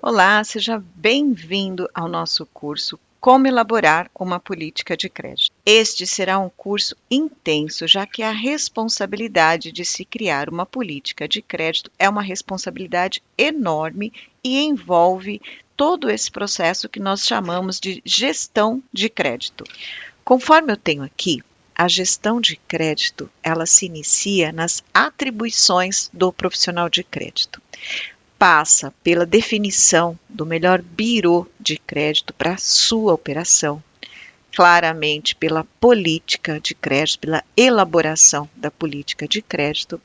Olá, seja bem-vindo ao nosso curso Como Elaborar uma Política de Crédito. Este será um curso intenso, já que a responsabilidade de se criar uma política de crédito é uma responsabilidade enorme e envolve todo esse processo que nós chamamos de gestão de crédito. Conforme eu tenho aqui, a gestão de crédito, ela se inicia nas atribuições do profissional de crédito. Passa pela definição do melhor birô de crédito para a sua operação, claramente pela política de crédito, pela elaboração da política de crédito,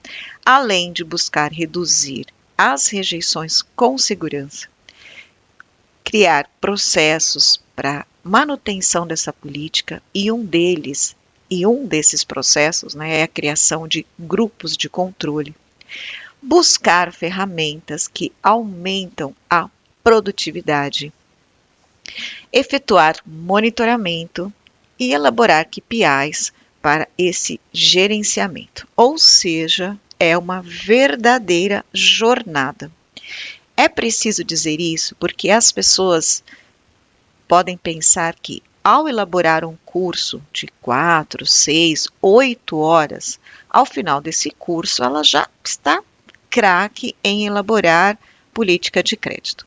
além de buscar reduzir as rejeições com segurança, criar processos para manutenção dessa política e um desses processos, é a criação de grupos de controle. Buscar ferramentas que aumentam a produtividade, efetuar monitoramento e elaborar KPIs para esse gerenciamento. Ou seja, é uma verdadeira jornada. É preciso dizer isso porque as pessoas podem pensar que, ao elaborar um curso de 4, 6, 8 horas, ao final desse curso ela já está craque em elaborar política de crédito.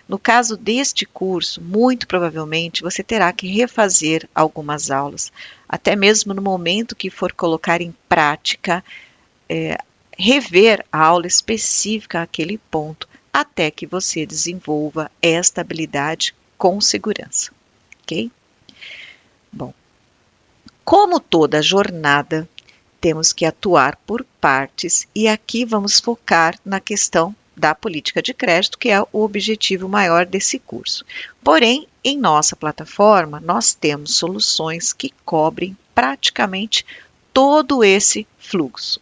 No caso deste curso, muito provavelmente você terá que refazer algumas aulas, até mesmo no momento que for colocar em prática, rever a aula específica àquele ponto, até que você desenvolva esta habilidade com segurança, ok? Bom, como toda jornada, temos que atuar por partes e aqui vamos focar na questão da política de crédito, que é o objetivo maior desse curso. Porém, em nossa plataforma, nós temos soluções que cobrem praticamente todo esse fluxo.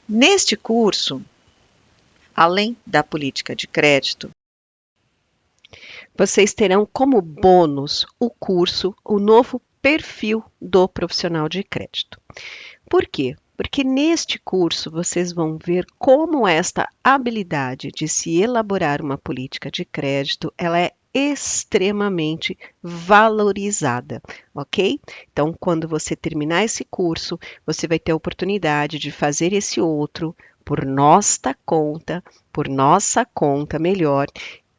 Neste curso, além da política de crédito, vocês terão como bônus o novo perfil do profissional de crédito. Por quê? Porque neste curso vocês vão ver como esta habilidade de se elaborar uma política de crédito, ela é extremamente valorizada, ok? Então, quando você terminar esse curso, você vai ter a oportunidade de fazer esse outro por nossa conta melhor,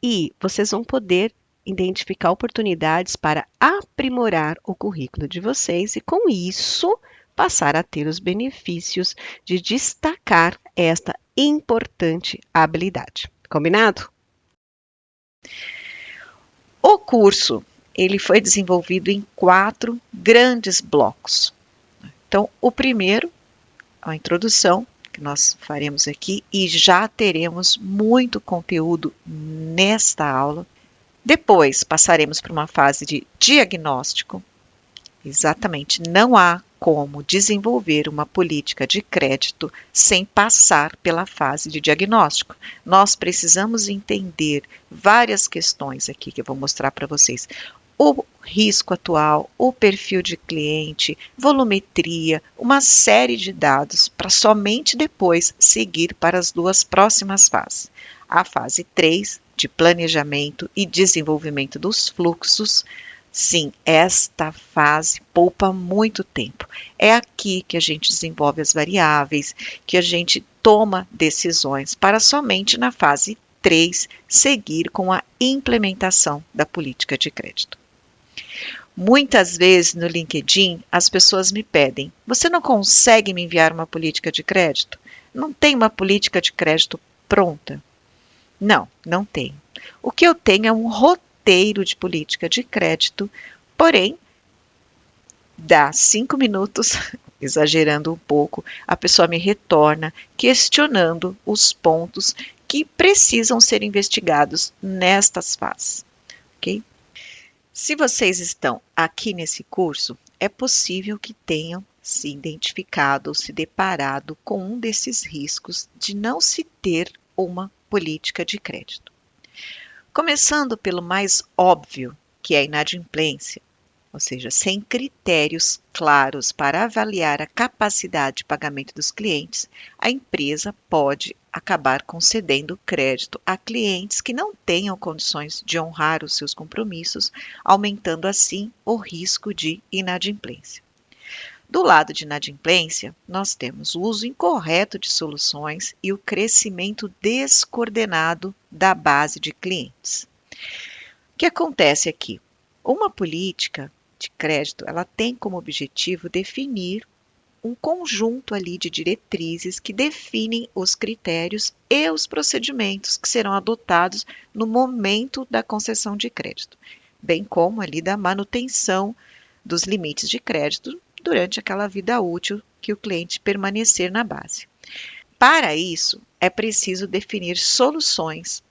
e vocês vão poder identificar oportunidades para aprimorar o currículo de vocês e, com isso, passar a ter os benefícios de destacar esta importante habilidade. Combinado? O curso, ele foi desenvolvido em 4 grandes blocos. Então, o primeiro, a introdução, que nós faremos aqui, e já teremos muito conteúdo nesta aula. Depois, passaremos para uma fase de diagnóstico. Exatamente, não há como desenvolver uma política de crédito sem passar pela fase de diagnóstico. Nós precisamos entender várias questões aqui que eu vou mostrar para vocês. O risco atual, o perfil de cliente, volumetria, uma série de dados para somente depois seguir para as 2 próximas fases. A fase 3, de planejamento e desenvolvimento dos fluxos. Sim, esta fase poupa muito tempo. É aqui que a gente desenvolve as variáveis, que a gente toma decisões para somente na fase 3 seguir com a implementação da política de crédito. Muitas vezes no LinkedIn as pessoas me pedem: você não consegue me enviar uma política de crédito? Não tem uma política de crédito pronta? Não, não tenho. O que eu tenho é um roteiro de política de crédito, porém, dá 5 minutos, exagerando um pouco, a pessoa me retorna questionando os pontos que precisam ser investigados nestas fases, ok? Se vocês estão aqui nesse curso, é possível que tenham se identificado ou se deparado com um desses riscos de não se ter uma política de crédito. Começando pelo mais óbvio, que é a inadimplência, ou seja, sem critérios claros para avaliar a capacidade de pagamento dos clientes, a empresa pode acabar concedendo crédito a clientes que não tenham condições de honrar os seus compromissos, aumentando assim o risco de inadimplência. Do lado de inadimplência, nós temos o uso incorreto de soluções e o crescimento descoordenado da base de clientes. O que acontece aqui? Uma política de crédito, ela tem como objetivo definir um conjunto ali de diretrizes que definem os critérios e os procedimentos que serão adotados no momento da concessão de crédito, bem como ali da manutenção dos limites de crédito durante aquela vida útil que o cliente permanecer na base. Para isso, é preciso definir soluções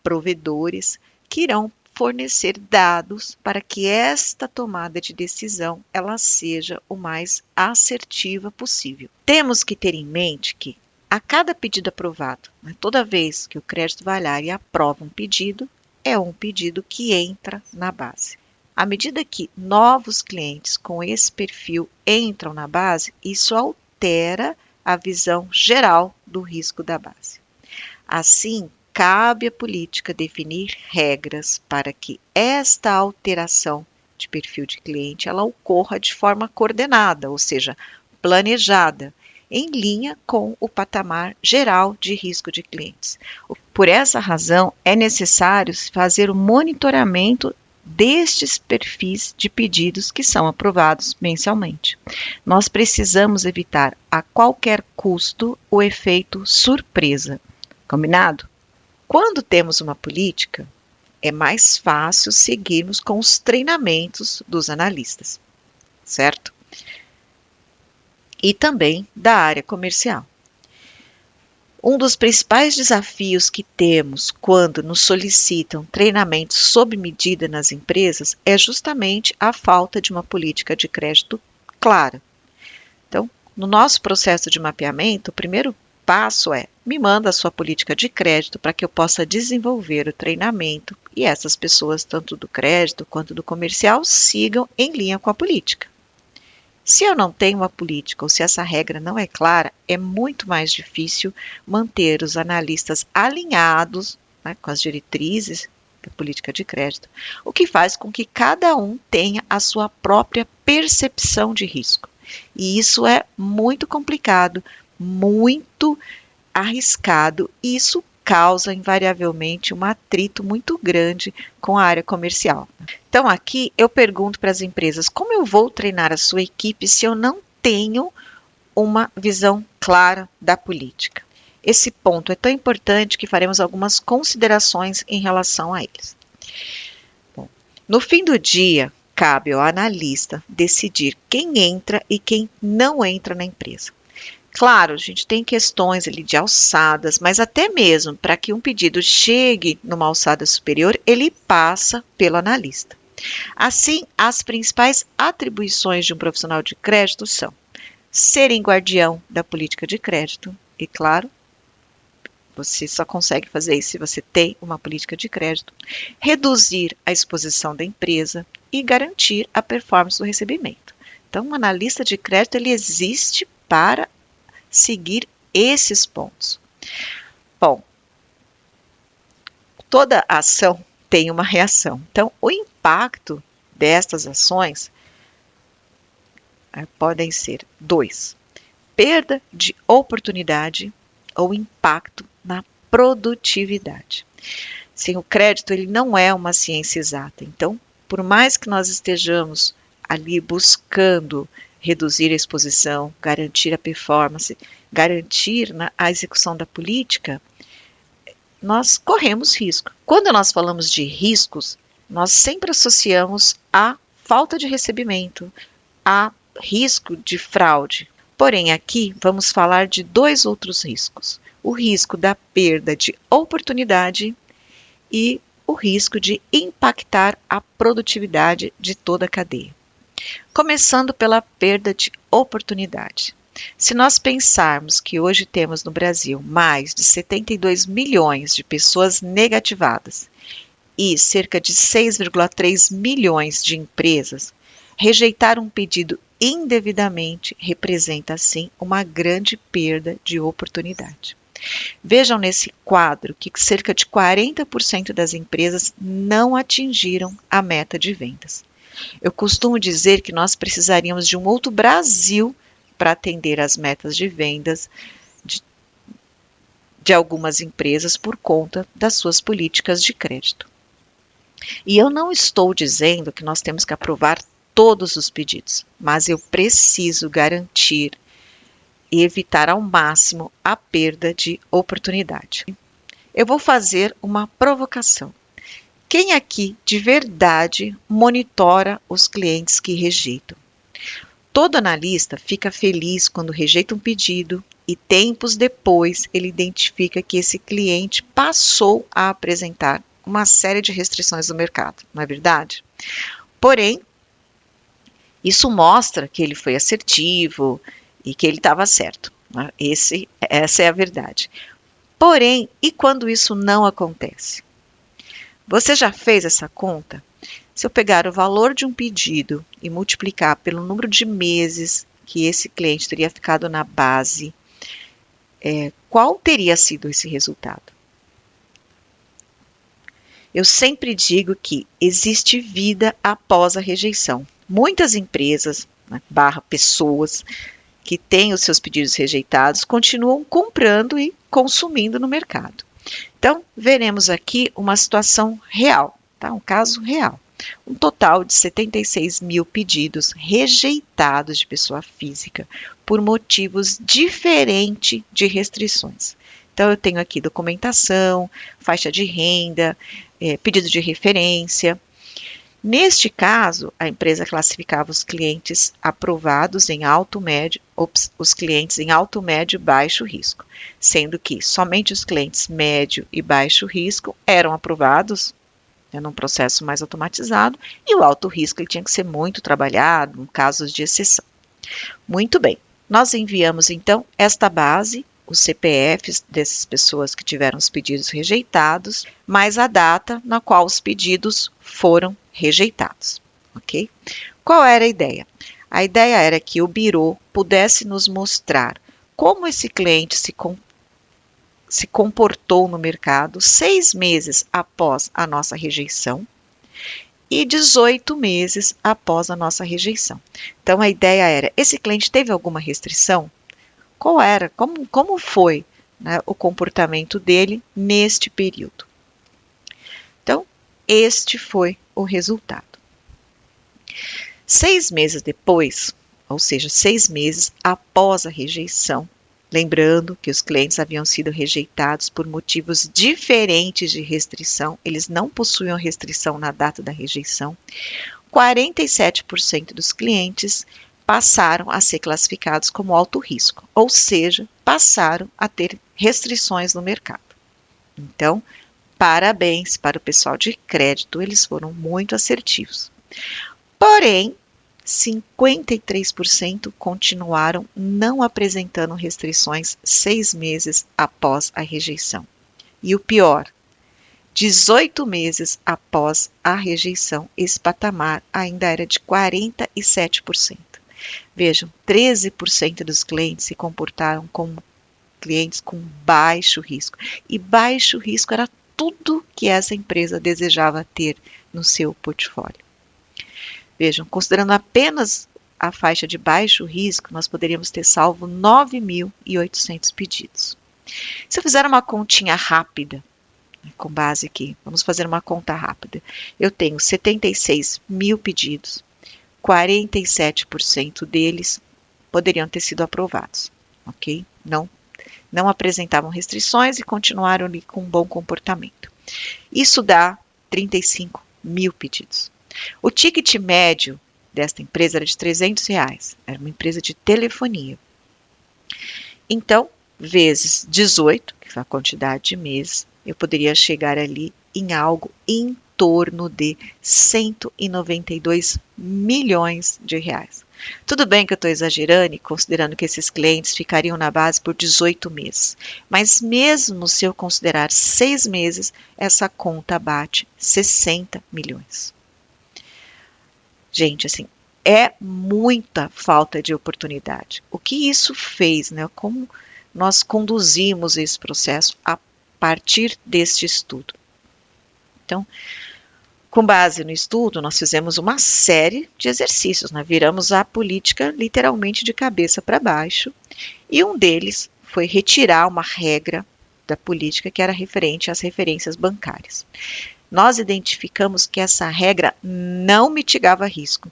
provedores que irão fornecer dados para que esta tomada de decisão ela seja o mais assertiva possível. Temos que ter em mente que a cada pedido aprovado, toda vez que o crédito vai lá e aprova um pedido, é um pedido que entra na base. À medida que novos clientes com esse perfil entram na base, isso altera a visão geral do risco da base. Assim, cabe à política definir regras para que esta alteração de perfil de cliente ela ocorra de forma coordenada, ou seja, planejada, em linha com o patamar geral de risco de clientes. Por essa razão, é necessário fazer o monitoramento destes perfis de pedidos que são aprovados mensalmente. Nós precisamos evitar a qualquer custo o efeito surpresa. Combinado? Quando temos uma política, é mais fácil seguirmos com os treinamentos dos analistas, certo? E também da área comercial. Um dos principais desafios que temos quando nos solicitam treinamentos sob medida nas empresas é justamente a falta de uma política de crédito clara. Então, no nosso processo de mapeamento, o primeiro passo é: me manda a sua política de crédito para que eu possa desenvolver o treinamento e essas pessoas, tanto do crédito quanto do comercial, sigam em linha com a política. Se eu não tenho uma política ou se essa regra não é clara, é muito mais difícil manter os analistas alinhados, com as diretrizes da política de crédito, o que faz com que cada um tenha a sua própria percepção de risco. E isso é muito complicado, muito arriscado, e isso causa invariavelmente um atrito muito grande com a área comercial. Então, aqui eu pergunto para as empresas: como eu vou treinar a sua equipe se eu não tenho uma visão clara da política? Esse ponto é tão importante que faremos algumas considerações em relação a eles. Bom, no fim do dia, cabe ao analista decidir quem entra e quem não entra na empresa. Claro, a gente tem questões ali de alçadas, mas até mesmo para que um pedido chegue numa alçada superior, ele passa pelo analista. Assim, as principais atribuições de um profissional de crédito são serem guardião da política de crédito, e claro, você só consegue fazer isso se você tem uma política de crédito, reduzir a exposição da empresa e garantir a performance do recebimento. Então, um analista de crédito ele existe para seguir esses pontos. Bom, toda ação tem uma reação. Então, o impacto destas ações podem ser 2: perda de oportunidade ou impacto na produtividade. Sim, o crédito ele não é uma ciência exata. Então, por mais que nós estejamos ali buscando reduzir a exposição, garantir a performance, garantir a execução da política, nós corremos risco. Quando nós falamos de riscos, nós sempre associamos a falta de recebimento, a risco de fraude. Porém, aqui vamos falar de 2 outros riscos: o risco da perda de oportunidade e o risco de impactar a produtividade de toda a cadeia. Começando pela perda de oportunidade. Se nós pensarmos que hoje temos no Brasil mais de 72 milhões de pessoas negativadas e cerca de 6,3 milhões de empresas, rejeitar um pedido indevidamente representa, sim, uma grande perda de oportunidade. Vejam nesse quadro que cerca de 40% das empresas não atingiram a meta de vendas. Eu costumo dizer que nós precisaríamos de um outro Brasil para atender às metas de vendas de algumas empresas por conta das suas políticas de crédito. E eu não estou dizendo que nós temos que aprovar todos os pedidos, mas eu preciso garantir e evitar ao máximo a perda de oportunidade. Eu vou fazer uma provocação. Quem aqui de verdade monitora os clientes que rejeitam? Todo analista fica feliz quando rejeita um pedido e tempos depois ele identifica que esse cliente passou a apresentar uma série de restrições do mercado, não é verdade? Porém, isso mostra que ele foi assertivo e que ele estava certo. Né? Essa é a verdade. Porém, e quando isso não acontece? Você já fez essa conta? Se eu pegar o valor de um pedido e multiplicar pelo número de meses que esse cliente teria ficado na base, qual teria sido esse resultado? Eu sempre digo que existe vida após a rejeição. Muitas empresas, né, pessoas que têm os seus pedidos rejeitados continuam comprando e consumindo no mercado. Então, veremos aqui uma situação real, tá? Um caso real. Um total de 76 mil pedidos rejeitados de pessoa física por motivos diferentes de restrições. Então, eu tenho aqui documentação, faixa de renda, pedido de referência. Neste caso, a empresa classificava os clientes aprovados em alto, médio, os clientes em alto, médio e baixo risco, sendo que somente os clientes médio e baixo risco eram aprovados num processo mais automatizado e o alto risco ele tinha que ser muito trabalhado, em casos de exceção. Muito bem, nós enviamos então esta base, os CPFs dessas pessoas que tiveram os pedidos rejeitados, mais a data na qual os pedidos foram rejeitados, ok? Qual era a ideia? A ideia era que o Birô pudesse nos mostrar como esse cliente se comportou no mercado 6 meses após a nossa rejeição e 18 meses após a nossa rejeição. Então, a ideia era, esse cliente teve alguma restrição? Qual era? Como foi, né, o comportamento dele neste período? Então, este foi o resultado. 6 meses depois, ou seja, 6 meses após a rejeição, lembrando que os clientes haviam sido rejeitados por motivos diferentes de restrição, eles não possuíam restrição na data da rejeição, 47% dos clientes passaram a ser classificados como alto risco, ou seja, passaram a ter restrições no mercado. Então, parabéns para o pessoal de crédito, eles foram muito assertivos. Porém, 53% continuaram não apresentando restrições 6 meses após a rejeição. E o pior, 18 meses após a rejeição, esse patamar ainda era de 47%. Vejam, 13% dos clientes se comportaram como clientes com baixo risco. E baixo risco era tudo que essa empresa desejava ter no seu portfólio. Vejam, considerando apenas a faixa de baixo risco, nós poderíamos ter salvo 9.800 pedidos. Se eu fizer uma continha rápida, com base aqui, vamos fazer uma conta rápida. Eu tenho 76 mil pedidos, 47% deles poderiam ter sido aprovados, ok? Não apresentavam restrições e continuaram ali com um bom comportamento. Isso dá 35 mil pedidos. O ticket médio desta empresa era de R$300, era uma empresa de telefonia. Então, vezes 18, que foi a quantidade de meses, eu poderia chegar ali em algo em torno de 192 milhões de reais. Tudo bem que eu estou exagerando e considerando que esses clientes ficariam na base por 18 meses, mas mesmo se eu considerar 6 meses, essa conta bate 60 milhões. Gente, assim, é muita falta de oportunidade. O que isso fez, né? Como nós conduzimos esse processo a partir deste estudo. Então, com base no estudo, nós fizemos uma série de exercícios, né? Viramos a política literalmente de cabeça para baixo, e um deles foi retirar uma regra da política que era referente às referências bancárias. Nós identificamos que essa regra não mitigava risco,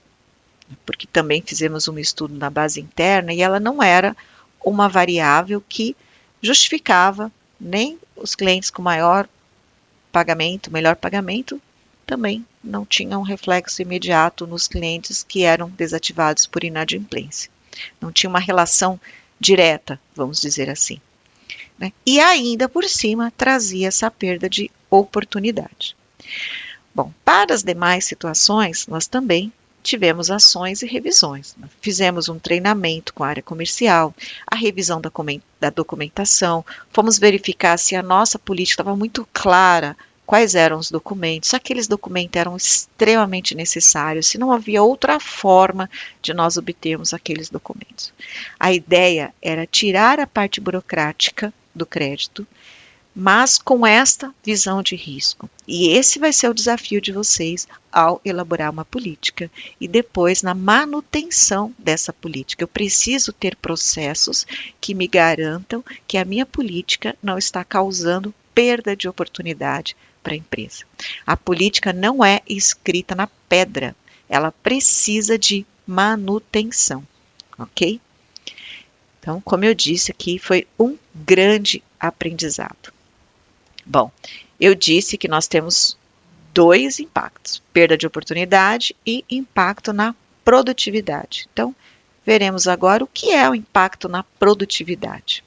porque também fizemos um estudo na base interna e ela não era uma variável que justificava nem os clientes com maior pagamento, melhor pagamento, também não tinha um reflexo imediato nos clientes que eram desativados por inadimplência. Não tinha uma relação direta, vamos dizer assim. Né? E ainda por cima trazia essa perda de oportunidade. Bom, para as demais situações, nós também tivemos ações e revisões. Fizemos um treinamento com a área comercial, a revisão da documentação, fomos verificar se a nossa política estava muito clara, quais eram os documentos, se aqueles documentos eram extremamente necessários, se não havia outra forma de nós obtermos aqueles documentos. A ideia era tirar a parte burocrática do crédito, mas com esta visão de risco. E esse vai ser o desafio de vocês ao elaborar uma política e depois na manutenção dessa política. Eu preciso ter processos que me garantam que a minha política não está causando perda de oportunidade para a empresa. A política não é escrita na pedra, ela precisa de manutenção, ok? Então, como eu disse aqui, foi um grande aprendizado. Bom, eu disse que nós temos dois impactos, perda de oportunidade e impacto na produtividade. Então, veremos agora o que é o impacto na produtividade.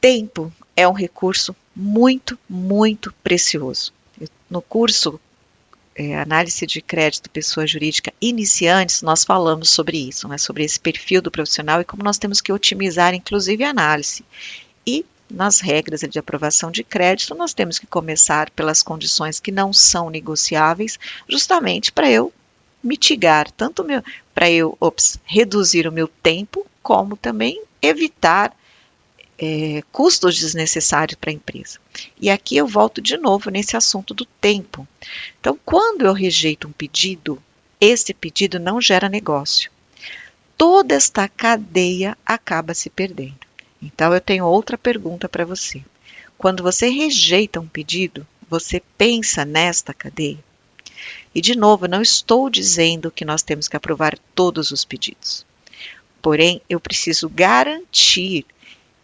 Tempo é um recurso muito, muito precioso. No curso Análise de Crédito Pessoa Jurídica Iniciantes, nós falamos sobre isso, né, sobre esse perfil do profissional e como nós temos que otimizar, inclusive, a análise. E nas regras de aprovação de crédito, nós temos que começar pelas condições que não são negociáveis, justamente para eu mitigar, tanto para eu reduzir o meu tempo, como também evitar custos desnecessários para a empresa. E aqui eu volto de novo nesse assunto do tempo. Então, quando eu rejeito um pedido, esse pedido não gera negócio. Toda esta cadeia acaba se perdendo. Então, eu tenho outra pergunta para você. Quando você rejeita um pedido, você pensa nesta cadeia? E, de novo, não estou dizendo que nós temos que aprovar todos os pedidos. Porém, eu preciso garantir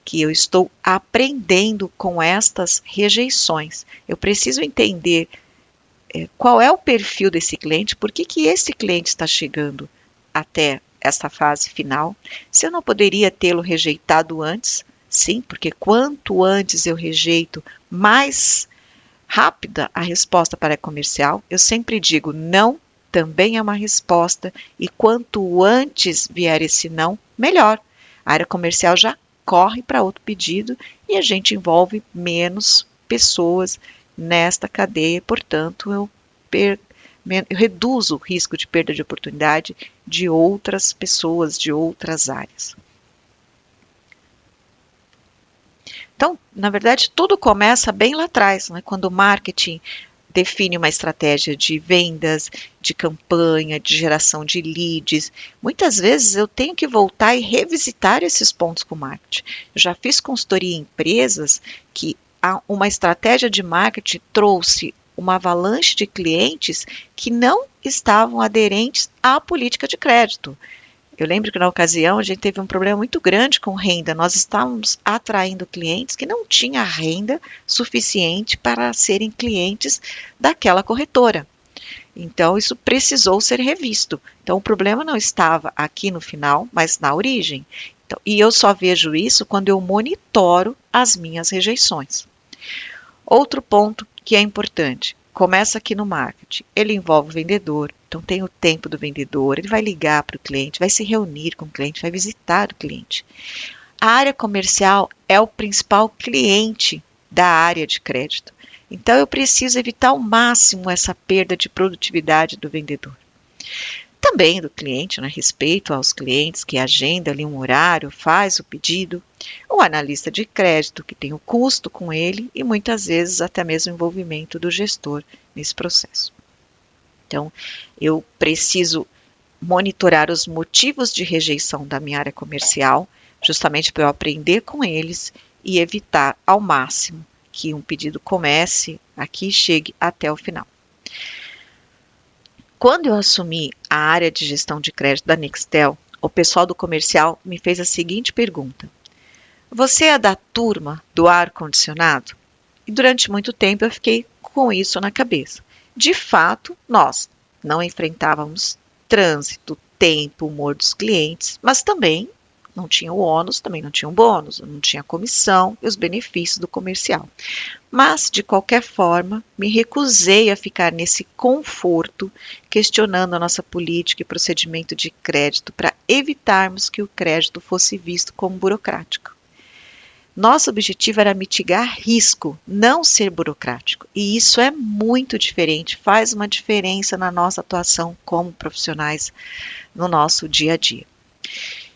que eu estou aprendendo com estas rejeições. Eu preciso entender qual é o perfil desse cliente, por que esse cliente está chegando até essa fase final. Se eu não poderia tê-lo rejeitado antes, sim, porque quanto antes eu rejeito, mais rápida a resposta para a comercial. Eu sempre digo não, também é uma resposta, e quanto antes vier esse não, melhor. A área comercial já corre para outro pedido e a gente envolve menos pessoas nesta cadeia, portanto, eu reduzo o risco de perda de oportunidade de outras pessoas, de outras áreas. Então, na verdade, tudo começa bem lá atrás, né? Quando o marketing define uma estratégia de vendas, de campanha, de geração de leads. Muitas vezes eu tenho que voltar e revisitar esses pontos com o marketing. Eu já fiz consultoria em empresas que uma estratégia de marketing trouxe uma avalanche de clientes que não estavam aderentes à política de crédito. Eu lembro que na ocasião a gente teve um problema muito grande com renda. Nós estávamos atraindo clientes que não tinham renda suficiente para serem clientes daquela corretora. Então, isso precisou ser revisto. Então, o problema não estava aqui no final, mas na origem. Então, e eu só vejo isso quando eu monitoro as minhas rejeições. Outro ponto que é importante. Começa aqui no marketing, ele envolve o vendedor, então tem o tempo do vendedor, ele vai ligar para o cliente, vai se reunir com o cliente, vai visitar o cliente. A área comercial é o principal cliente da área de crédito, então eu preciso evitar ao máximo essa perda de produtividade do vendedor. também do cliente, né? Respeito aos clientes que agenda ali um horário, faz o pedido, o analista de crédito que tem o custo com ele e muitas vezes até mesmo o envolvimento do gestor nesse processo. Então, eu preciso monitorar os motivos de rejeição da minha área comercial, justamente para eu aprender com eles e evitar ao máximo que um pedido comece aqui e chegue até o final. Quando eu assumi a área de gestão de crédito da Nextel, o pessoal do comercial me fez a seguinte pergunta: você é da turma do ar-condicionado? E durante muito tempo eu fiquei com isso na cabeça. De fato, nós não enfrentávamos trânsito, tempo, humor dos clientes, mas também não tinha o ônus, também não tinha o bônus, não tinha a comissão e os benefícios do comercial. Mas, de qualquer forma, me recusei a ficar nesse conforto, questionando a nossa política e procedimento de crédito para evitarmos que o crédito fosse visto como burocrático. Nosso objetivo era mitigar risco, não ser burocrático. E isso é muito diferente, faz uma diferença na nossa atuação como profissionais no nosso dia a dia.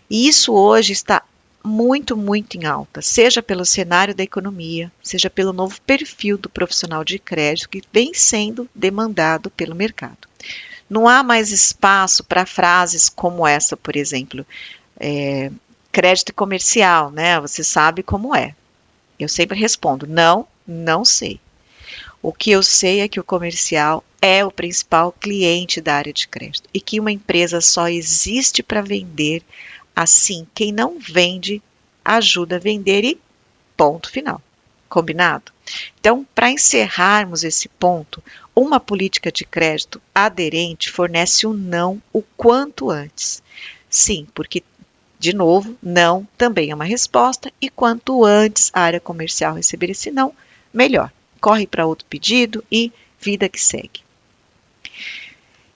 E isso hoje está muito, muito em alta, seja pelo cenário da economia, seja pelo novo perfil do profissional de crédito que vem sendo demandado pelo mercado. Não há mais espaço para frases como essa, por exemplo, crédito comercial, né? Você sabe como é. Eu sempre respondo, não, não sei. O que eu sei é que o comercial é o principal cliente da área de crédito e que uma empresa só existe para vender. Assim, quem não vende, ajuda a vender e ponto final. Combinado? Então, para encerrarmos esse ponto, uma política de crédito aderente fornece um não o quanto antes. Sim, porque, de novo, não também é uma resposta e quanto antes a área comercial receber esse não, melhor. Corre para outro pedido e vida que segue.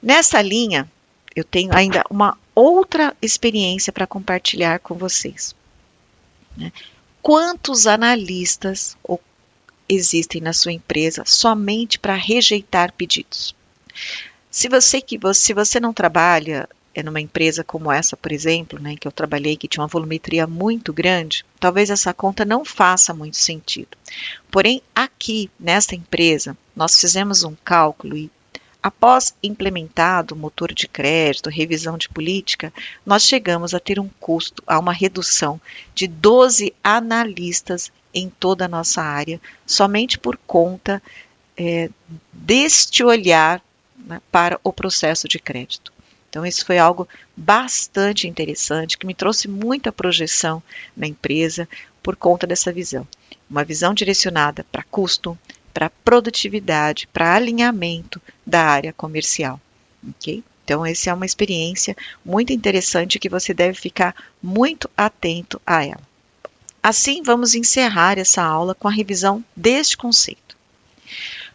Nessa linha, eu tenho ainda uma outra experiência para compartilhar com vocês. Quantos analistas existem na sua empresa somente para rejeitar pedidos? Se você não trabalha numa empresa como essa, por exemplo, né, que eu trabalhei, que tinha uma volumetria muito grande, talvez essa conta não faça muito sentido. Porém, aqui, nesta empresa, nós fizemos um cálculo e após implementado o motor de crédito, revisão de política, nós chegamos a ter um custo, a uma redução de 12 analistas em toda a nossa área, somente por conta deste olhar, né, para o processo de crédito. Então, isso foi algo bastante interessante, que me trouxe muita projeção na empresa por conta dessa visão. Uma visão direcionada para custo, para produtividade, para alinhamento da área comercial, ok? Então, essa é uma experiência muito interessante que você deve ficar muito atento a ela. Assim, vamos encerrar essa aula com a revisão deste conceito.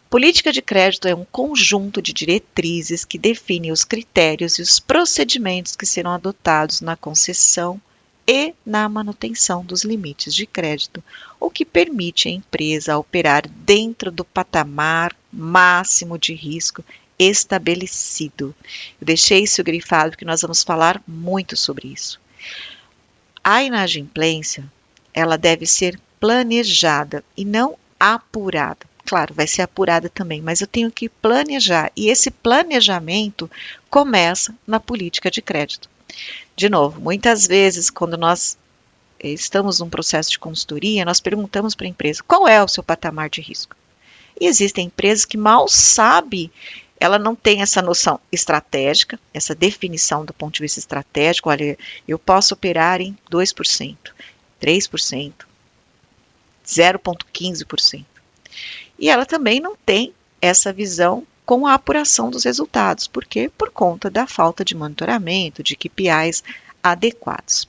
Política de crédito é um conjunto de diretrizes que definem os critérios e os procedimentos que serão adotados na concessão e na manutenção dos limites de crédito, o que permite à empresa operar dentro do patamar máximo de risco estabelecido. Eu deixei isso grifado porque nós vamos falar muito sobre isso. A inadimplência, ela deve ser planejada e não apurada. Claro, vai ser apurada também, mas eu tenho que planejar. E esse planejamento começa na política de crédito. De novo, muitas vezes, quando nós estamos num processo de consultoria, nós perguntamos para a empresa qual é o seu patamar de risco. E existem empresas que mal sabem, ela não tem essa noção estratégica, essa definição do ponto de vista estratégico. Olha, eu posso operar em 2%, 3%, 0,15%. E ela também não tem essa visão com a apuração dos resultados. Por quê? Por conta da falta de monitoramento, de KPIs adequados.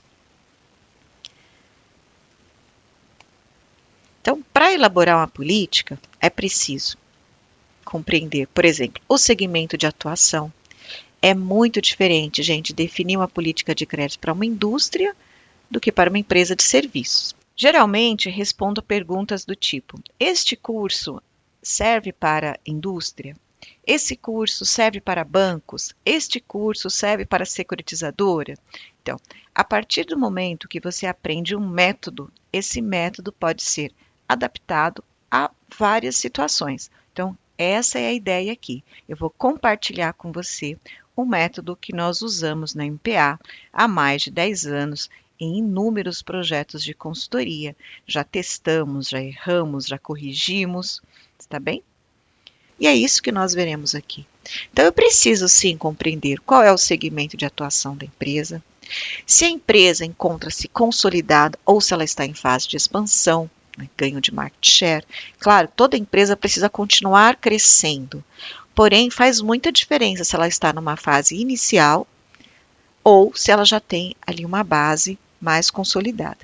Então, para elaborar uma política, é preciso compreender, por exemplo, o segmento de atuação. É muito diferente, gente, definir uma política de crédito para uma indústria do que para uma empresa de serviços. Geralmente, respondo perguntas do tipo: este curso serve para indústria? Esse curso serve para bancos? Este curso serve para securitizadora? Então, a partir do momento que você aprende um método, esse método pode ser adaptado a várias situações. Então, essa é a ideia aqui. Eu vou compartilhar com você o método que nós usamos na MPA há mais de 10 anos em inúmeros projetos de consultoria. Já testamos, já erramos, já corrigimos, está bem? E é isso que nós veremos aqui. Então, eu preciso sim compreender qual é o segmento de atuação da empresa, se a empresa encontra-se consolidada ou se ela está em fase de expansão, né, ganho de market share. Claro, toda empresa precisa continuar crescendo, porém faz muita diferença se ela está numa fase inicial ou se ela já tem ali uma base mais consolidada.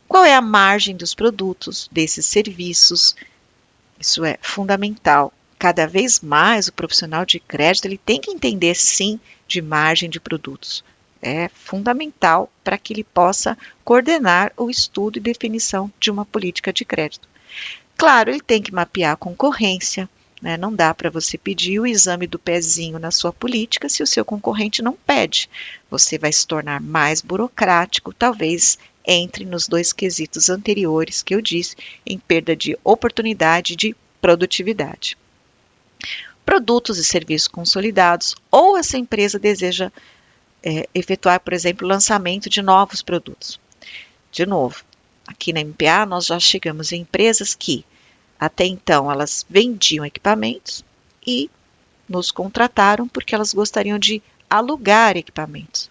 Qual é a margem dos produtos, desses serviços? Isso é fundamental. Cada vez mais o profissional de crédito ele tem que entender sim de margem de produtos. É fundamental para que ele possa coordenar o estudo e definição de uma política de crédito. Claro, ele tem que mapear a concorrência, né? Não dá para você pedir o exame do pezinho na sua política se o seu concorrente não pede. Você vai se tornar mais burocrático, talvez entre nos dois quesitos anteriores que eu disse, em perda de oportunidade e de produtividade. Produtos e serviços consolidados, ou essa empresa deseja efetuar, por exemplo, o lançamento de novos produtos. De novo, aqui na MPA nós já chegamos em empresas que até então elas vendiam equipamentos e nos contrataram porque elas gostariam de alugar equipamentos.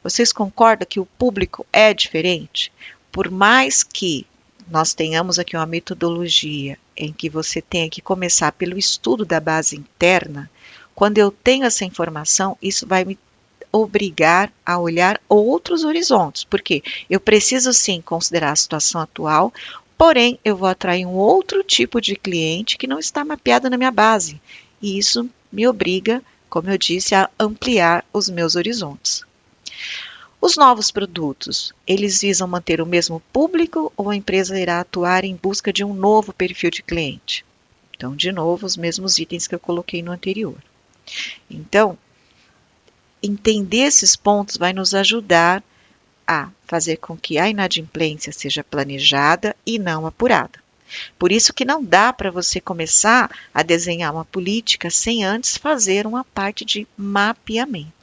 Vocês concordam que o público é diferente? Por mais que nós tenhamos aqui uma metodologia em que você tenha que começar pelo estudo da base interna, quando eu tenho essa informação, isso vai me obrigar a olhar outros horizontes, porque eu preciso sim considerar a situação atual, porém eu vou atrair um outro tipo de cliente que não está mapeado na minha base, e isso me obriga, como eu disse, a ampliar os meus horizontes. Os novos produtos, eles visam manter o mesmo público ou a empresa irá atuar em busca de um novo perfil de cliente? Então, de novo, os mesmos itens que eu coloquei no anterior. Então, entender esses pontos vai nos ajudar a fazer com que a inadimplência seja planejada e não apurada. Por isso que não dá para você começar a desenhar uma política sem antes fazer uma parte de mapeamento.